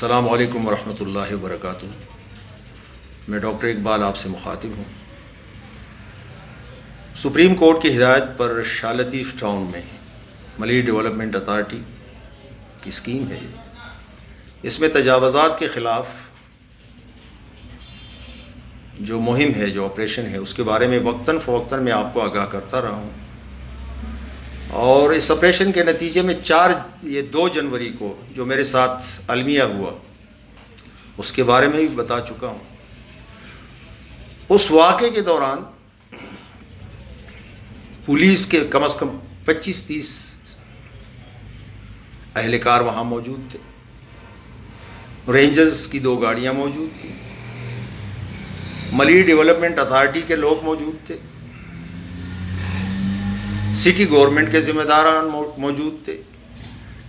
अस्सलामु अलैकुम वरहमतुल्लाहि वबरकातुहू। मैं डॉक्टर इकबाल आपसे मुखातिब हूँ। सुप्रीम कोर्ट की हिदायत पर शाह लतीफ़ टाउन में मलीर डेवलपमेंट अथॉरिटी की स्कीम है। इसमें तजावज़ात के ख़िलाफ़ जो मुहिम है, जो ऑपरेशन है, उसके बारे में वक्तन फ़वक्तन मैं आपको आगाह करता रहा हूँ। और इस ऑपरेशन के नतीजे में 2 जनवरी को जो मेरे साथ अलमिया हुआ उसके बारे में भी बता चुका हूँ। उस वाक़े के दौरान पुलिस के कम से कम 25-30 अहलकार वहाँ मौजूद थे। रेंजर्स की 2 गाड़ियाँ मौजूद थी। मलीर डेवलपमेंट अथॉरिटी के लोग मौजूद थे। सिटी गवर्नमेंट के ज़िम्मेदारान मौजूद थे।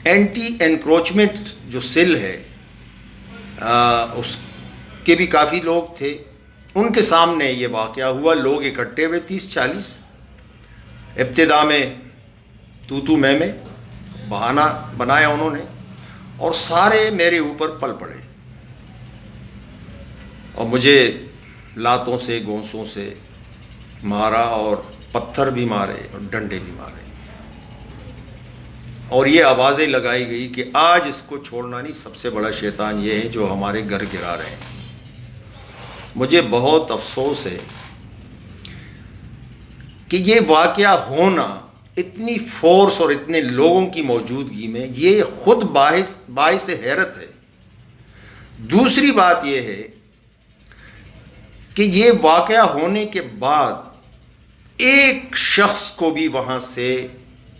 एंटी एनक्रोचमेंट जो सेल है उसके भी काफ़ी लोग थे। उनके सामने ये वाक़या हुआ। लोग इकट्ठे हुए 30-40। इब्तिदा में तू मैं बहाना बनाया उन्होंने और सारे मेरे ऊपर पल पड़े और मुझे लातों से, गोंसों से मारा और पत्थर भी मारे और डंडे भी मारे और ये आवाज़ें लगाई गई कि आज इसको छोड़ना नहीं, सबसे बड़ा शैतान ये है जो हमारे घर गिरा रहे हैं। मुझे बहुत अफसोस है कि ये वाक़या होना इतनी फोर्स और इतने लोगों की मौजूदगी में ये खुद बाइस हैरत है। दूसरी बात ये है कि ये वाक़या होने के बाद एक शख्स को भी वहाँ से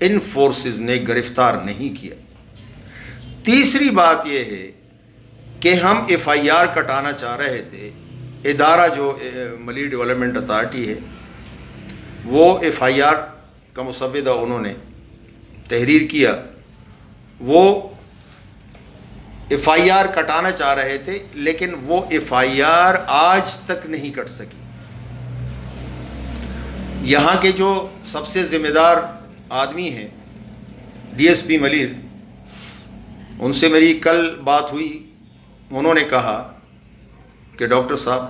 इन फोर्सेस ने गिरफ्तार नहीं किया। तीसरी बात यह है कि हम FIR कटाना चाह रहे थे। इदारा जो मलीर डेवलपमेंट अथॉरिटी है वो FIR का मुसव्विदा उन्होंने तहरीर किया। वो FIR कटाना चाह रहे थे लेकिन वो FIR आज तक नहीं कट सकी। यहाँ के जो सबसे ज़िम्मेदार आदमी हैं DSP मलीर, उनसे मेरी कल बात हुई। उन्होंने कहा कि डॉक्टर साहब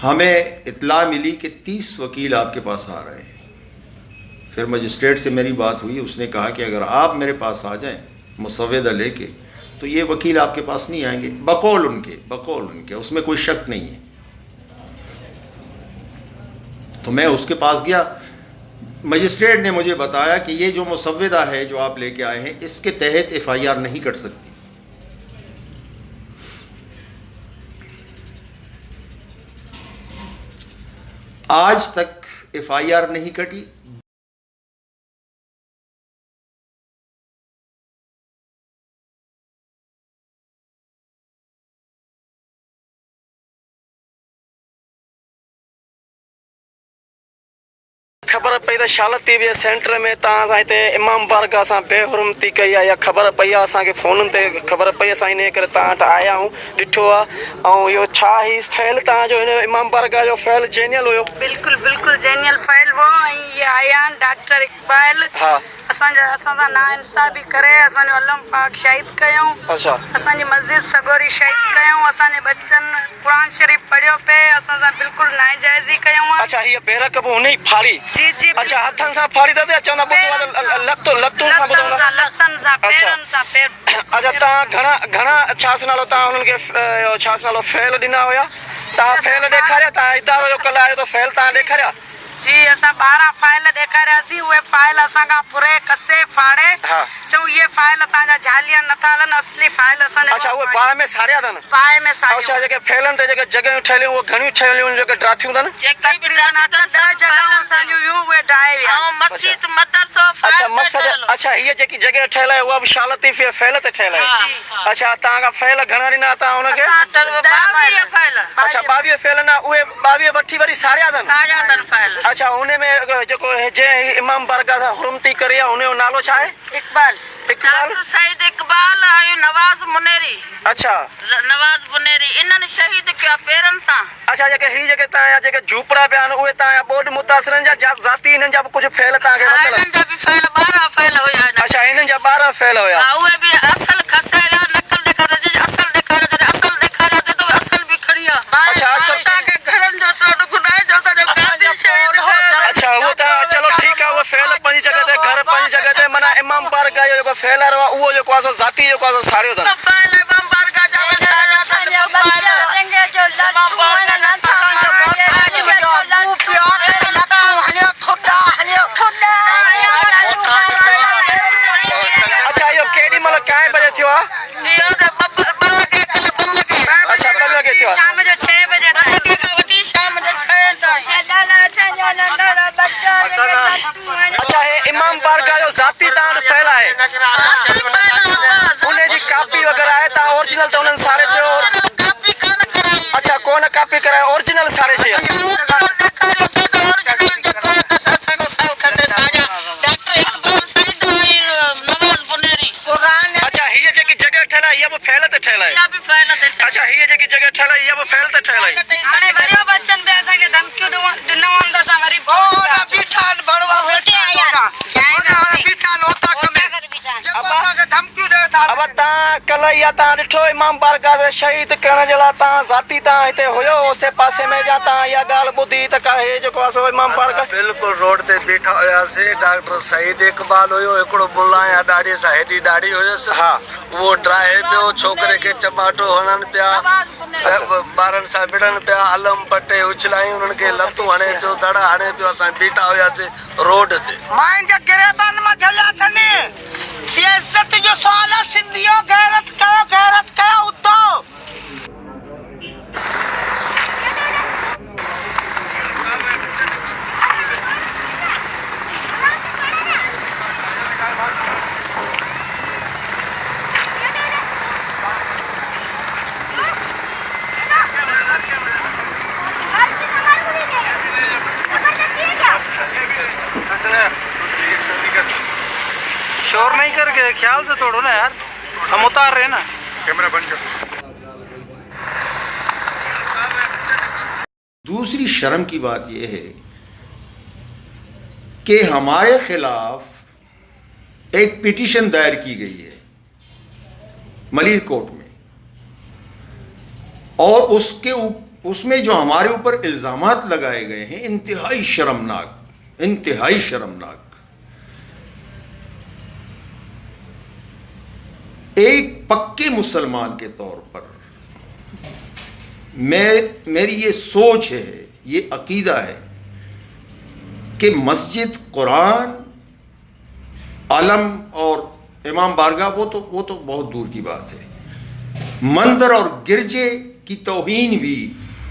हमें इत्ला मिली कि 30 वकील आपके पास आ रहे हैं। फिर मजिस्ट्रेट से मेरी बात हुई। उसने कहा कि अगर आप मेरे पास आ जाएं मुसव्विदा लेके तो ये वकील आपके पास नहीं आएंगे। बकौल उनके उसमें कोई शक नहीं है। तो मैं उसके पास गया। मजिस्ट्रेट ने मुझे बताया कि ये जो मुसव्विदा है जो आप लेके आए हैं इसके तहत FIR नहीं कट सकती। आज तक FIR नहीं कटी। खबर पई त शाह लतीफ़ सेंटर में तव्हां हिते इमाम बारगाह सां बेहुरमती कई आहे या खबर पई आहे? असांखे फ़ोन ते खबर पई, असां इन करे तव्हां वटि आया आहियूं, ॾिठो आहे। ऐं इहो छा ही फैल तव्हांजो हिन इमाम बारगाह जो फैल जेन्युअल हुयो? बिल्कुलु जेन्युअल फैल हो। ऐं इहे आया आहिनि डॉक्टर इकबाल। हा, असां सां नाइंसाफ़ी करे असांजो अलम पाक शहीद कयूं। अच्छा, असांजी मस्जिद सगोरी शहीद कयूं। असांजे बच्चनि क़ुरान शरीफ़ पढ़ियो पे। असां सां बिल्कुलु नाइजाइज़ी कयूं। अच्छा, हीअ बेरक बि हुन ई फाड़ी? जी। अच्छा, हथनि सां फाड़ी था चवंदा? लतुनि सां ॿुधंदा? लतनि सां, पेरनि सां, पेर। अच्छा, तव्हां घणा छा नालो तव्हां हुननि खे छा नालो फैल ॾिना हुया? तव्हां फैल ॾेखारिया? तव्हां इदारो जो कल्ह आयो त फैल तव्हां ॾेखारिया? जी, असां 12 फाइल ॾेखारियासीं। उहे फाइल असांखां पूरे कसे फाड़े चऊं इहे फाइल तव्हांजा जालिया नथा हलनि, असली फाइल असांजे। अच्छा, उहे बाहि में साड़िया अथनि? बाहि में साड़िया। अच्छा, जेके फैलनि ते जेके जॻहियूं ठहियलूं उहे घणियूं ठहियलूं जेके ड्राथियूं अथनि? 10 जॻहियूं असांजूं हुयूं, उहे ड्राए विया। मस्जिद मदरसो। अच्छा, मस्जिद। अच्छा, हीअ जेकी जॻह ठहियल आहे उहा बि शाह लतीफ़ फैल ते ठहियल आहे? अच्छा, तव्हांखां फैल घणा ॾिना तव्हां हुनखे? 22 फैल। अच्छा, 22 फैल न? उहे 22 वठी वरी साड़िया अथनि? अच्छा, हुन में जेको जंहिं इमाम बारगाह सां हुरमती करी आहे हुनजो नालो छा आहे? इकबाल। सईद इकबाल ऐं नवाज़ मुनेरी। अच्छा, नवाज़ मुनेरी इन्हनि शहीद कया पेरनि सां। अच्छा, जेके ही जेके तव्हांजा जेके झूपड़ा पिया आहिनि उहे तव्हांजा बोर्ड मुतासिरनि जा ज़ाती हिननि जा बि कुझु फैल तव्हांखे वरितल? हिननि जा बि फैल 12 फैल हुया। अच्छा, हिननि जा 12 फैल हुया। उहे बि असल खसाया नकल फैला रहा उहो जेको आहे सो ज़ाती जेको आहे सो साड़ियो अथनि फाइल इमाम बारगाह जा में साड़ियो अथनि फाइल जो लड्डू आहिनि असांजो मोहताज जो लड्डू पियो करे लड्डू हलियो ठुडा अच्छा इहो केॾी महिल कंहिं बजे थियो आहे इहो त ॿ लॻे कल 2 लॻे अच्छा 2 लॻे थियो आहे शाम जो 6 बजे लॻे खां वठी शाम जो 6 ताईं अच्छा हे इमाम बारगाह जो ज़ाती तव्हां वटि फैल आहे उन जी कापी वग़ैरह आहे तव्हां ओरिजिनल त उन्हनि साड़े चयो कापी कान कराई अच्छा कोन कापी कराए ओरिजिनल साड़े शइ अच्छा हीअ जेकी जॻह ठहियल आहे इहा बि फैल ते ठहियल आहे अच्छा हीअ जेकी जॻह ठहियल आहे इहा बि फैल ते ठहियल आहे हाणे वरी बच्चन पे असांखे धमकियूं ॾिनो हूंदो असां वरी अब तव्हां कल्ह इहा तव्हां ॾिठो इमाम बारगाह ते शहीद करण जे लाइ तव्हां ज़ाती तव्हां हिते हुयो ओसे पासे में जा तव्हां इहा ॻाल्हि ॿुधी त का हे जेको आहे सो इमाम बारगाह बिल्कुलु रोड ते बीठा हुयासीं डॉक्टर सईद इकबाल हुयो हिकिड़ो मुला या ॾाढी सां हेॾी ॾाढी हुयुसि हा उहो ड्राहे पियो छोकिरे खे चमाटो हणनि पिया ॿारनि सां विढ़नि पिया अलम पटे उछलायूं उन्हनि खे लतूं हणे पियो दड़ा हणे पियो असां बीठा हुयासीं रोड ते मुंहिंजे गिरेबान मां झलिया अथनि इहा इज़त जो सुवाल आहे सिंधियो गैरत कयो उतो शोर नहीं करके ख्याल से तोड़ो ना यार, हम उतार रहे हैं ना। कैमरा बंद कर। दूसरी शर्म की बात यह है कि हमारे खिलाफ एक पिटीशन दायर की गई है मलिर कोर्ट में और उसमें जो हमारे ऊपर इल्ज़ामात लगाए गए हैं इंतहाई शर्मनाक। एक पक्के मुसलमान के तौर पर मेरी ये सोच है, ये अकीदा है कि मस्जिद, कुरान, आलम और इमाम बारगाह वो तो बहुत दूर की बात है। मंदिर और गिरजे की तौहीन भी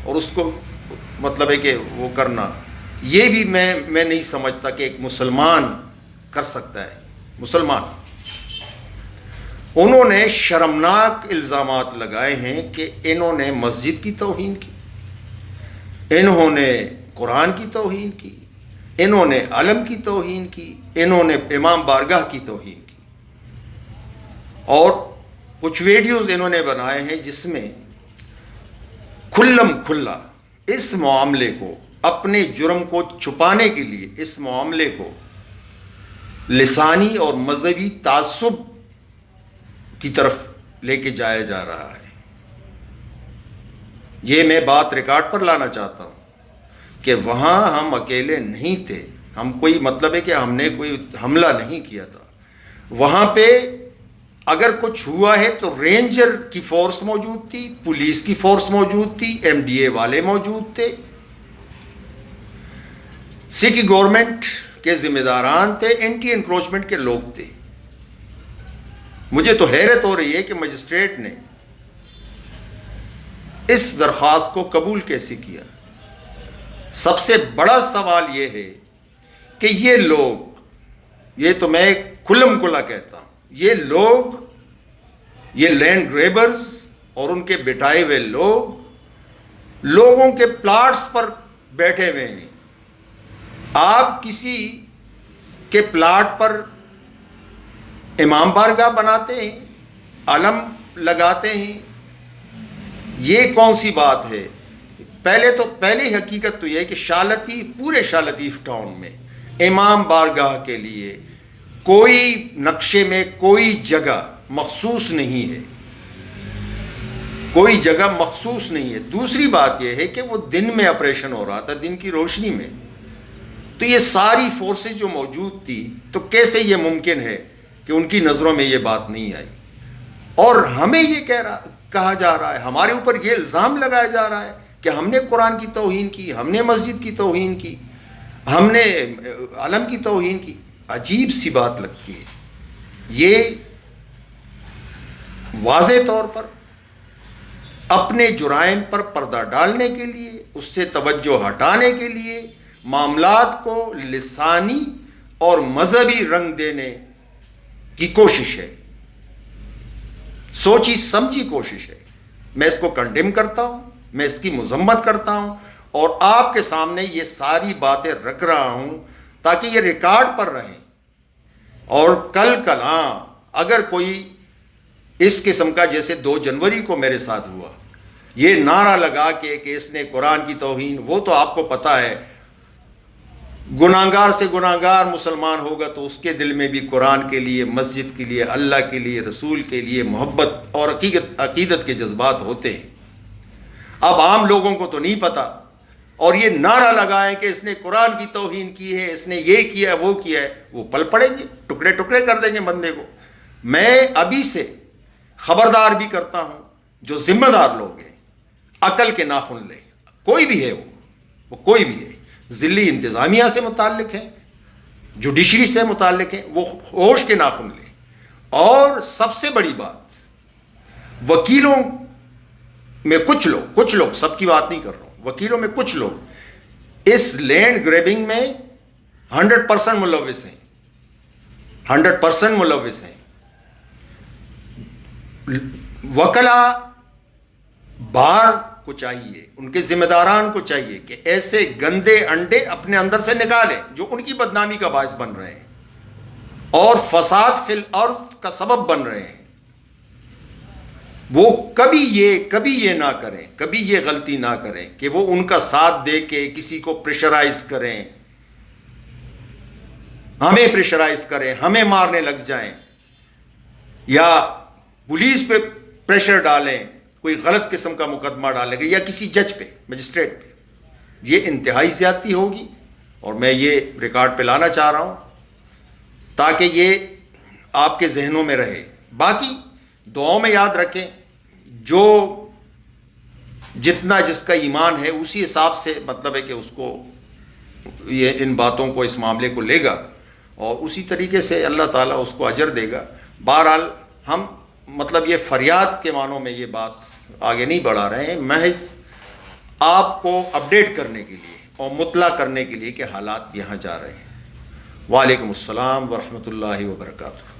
और उसको मतलब है कि वो करना, ये भी मैं नहीं समझता कि एक मुसलमान कर सकता है। मुसलमान उन्होंने शर्मनाक इल्ज़ामात लगाए हैं कि इन्होंने मस्जिद की तौहीन की, इन्होंने कुरान की तौहीन की, इन्होंने अलम की तौहीन की, इन्होंने इमाम बारगाह की तौहीन की। और कुछ वीडियोज़ इन्होंने बनाए हैं जिसमें खुल्लम खुल्ला इस मामले को, अपने जुर्म को छुपाने के लिए इस मामले को लिसानी और मजहबी तासुब की तरफ लेके जाया जा रहा है। ये मैं बात रिकॉर्ड पर लाना चाहता हूँ कि वहाँ हम अकेले नहीं थे, हम कोई मतलब है कि हमने कोई हमला नहीं किया था। वहाँ पे अगर कुछ हुआ है तो रेंजर की फोर्स मौजूद थी, पुलिस की फोर्स मौजूद थी, MDA वाले मौजूद थे, सिटी गवर्नमेंट के जिम्मेदारान थे, एंटी एनक्रोचमेंट के लोग थे। मुझे तो हैरत हो रही है कि मजिस्ट्रेट ने इस दरख्वास्त को कबूल कैसे किया। सबसे बड़ा सवाल यह है कि ये लोग, ये तो मैं खुल्लम खुल्ला कहता हूँ, ये लोग, ये लैंड ग्रेबर्स और उनके बिठाए हुए लोगों के प्लाट्स पर बैठे हुए हैं। आप किसी के प्लाट पर इमाम बारगाह बनाते हैं, अलम लगाते हैं, ये कौन सी बात है? पहले हकीकत तो यह है कि पूरे शालतीफ टाउन में इमाम बारगाह के लिए कोई नक्शे में कोई जगह मखसूस नहीं है, कोई जगह मखसूस नहीं है। दूसरी बात यह है कि वो दिन में ऑपरेशन हो रहा था, दिन की रोशनी में, तो ये सारी फोर्सेस जो मौजूद थी, तो कैसे ये मुमकिन है کہ ان کی نظروں میں یہ بات نہیں آئی، اور ہمیں یہ کہا جا رہا ہے، ہمارے اوپر یہ الزام لگایا جا رہا ہے کہ ہم نے قرآن کی توہین کی، ہم نے مسجد کی توہین کی، ہم نے علم کی توہین کی۔ عجیب سی بات لگتی ہے۔ یہ واضح طور پر اپنے جرائم پر پردہ ڈالنے کے لیے، اس سے توجہ ہٹانے کے لیے معاملات کو لسانی اور مذہبی رنگ دینے کی کوشش ہے، سوچی سمجھی کوشش ہے۔ میں اس کو کنڈیم کرتا ہوں، میں اس کی مذمت کرتا ہوں، اور آپ کے سامنے یہ ساری باتیں رکھ رہا ہوں تاکہ یہ ریکارڈ پر رہیں، اور کل اگر کوئی اس قسم کا، جیسے 2 جنوری کو میرے ساتھ ہوا، یہ نعرہ لگا کہ اس نے قرآن کی توہین، وہ تو آپ کو پتہ ہے گناہگار سے گناہگار مسلمان ہوگا تو اس کے دل میں بھی قرآن کے لیے، مسجد کے لیے، اللہ کے لیے، رسول کے لیے محبت اور عقیدت کے جذبات ہوتے ہیں۔ اب عام لوگوں کو تو نہیں پتہ، اور یہ نعرہ لگائیں کہ اس نے قرآن کی توہین کی ہے، اس نے یہ کیا ہے، وہ کیا ہے، وہ پل پڑیں گے، ٹکڑے ٹکڑے کر دیں گے بندے کو۔ میں ابھی سے خبردار بھی کرتا ہوں، جو ذمہ دار لوگ ہیں عقل کے ناخن لیں، کوئی بھی ہے، وہ کوئی بھی ہے، ضلعی انتظامیہ سے متعلق ہیں، جوڈیشری سے متعلق ہیں، وہ ہوش کے ناخن لیں۔ اور سب سے بڑی بات، وکیلوں میں کچھ لوگ سب کی بات نہیں کر رہا ہوں، وکیلوں میں کچھ لوگ اس لینڈ گریبنگ میں 100% ملوث ہیں، 100% ملوث ہیں۔ وکلاء بار کو چاہیے، ان کے ذمہ داران کو چاہیے کہ ایسے گندے انڈے اپنے اندر سے نکالیں جو ان کی بدنامی کا باعث بن رہے ہیں اور فساد فی الارض کا سبب بن رہے ہیں۔ وہ کبھی یہ نہ کریں، کبھی یہ غلطی نہ کریں کہ وہ ان کا ساتھ دے کے کسی کو پریشرائز کریں، ہمیں پریشرائز کریں، ہمیں مارنے لگ جائیں، یا پولیس پہ پریشر ڈالیں، کوئی غلط قسم کا مقدمہ ڈالیں گے، یا کسی جج پہ، مجسٹریٹ پہ۔ یہ انتہائی زیادتی ہوگی، اور میں یہ ریکارڈ پہ لانا چاہ رہا ہوں تاکہ یہ آپ کے ذہنوں میں رہے۔ باقی دعاؤں میں یاد رکھیں، جو جتنا جس کا ایمان ہے اسی حساب سے مطلب ہے کہ اس کو یہ ان باتوں کو، اس معاملے کو لے گا، اور اسی طریقے سے اللہ تعالیٰ اس کو اجر دے گا۔ بہرحال ہم مطلب یہ فریاد کے معنوں میں یہ بات آگے نہیں بڑھا رہے ہیں، محض آپ کو اپڈیٹ کرنے کے لیے اور مطلع کرنے کے لیے کہ حالات یہاں جا رہے ہیں۔ وعلیکم السلام ورحمۃ اللہ وبرکاتہ۔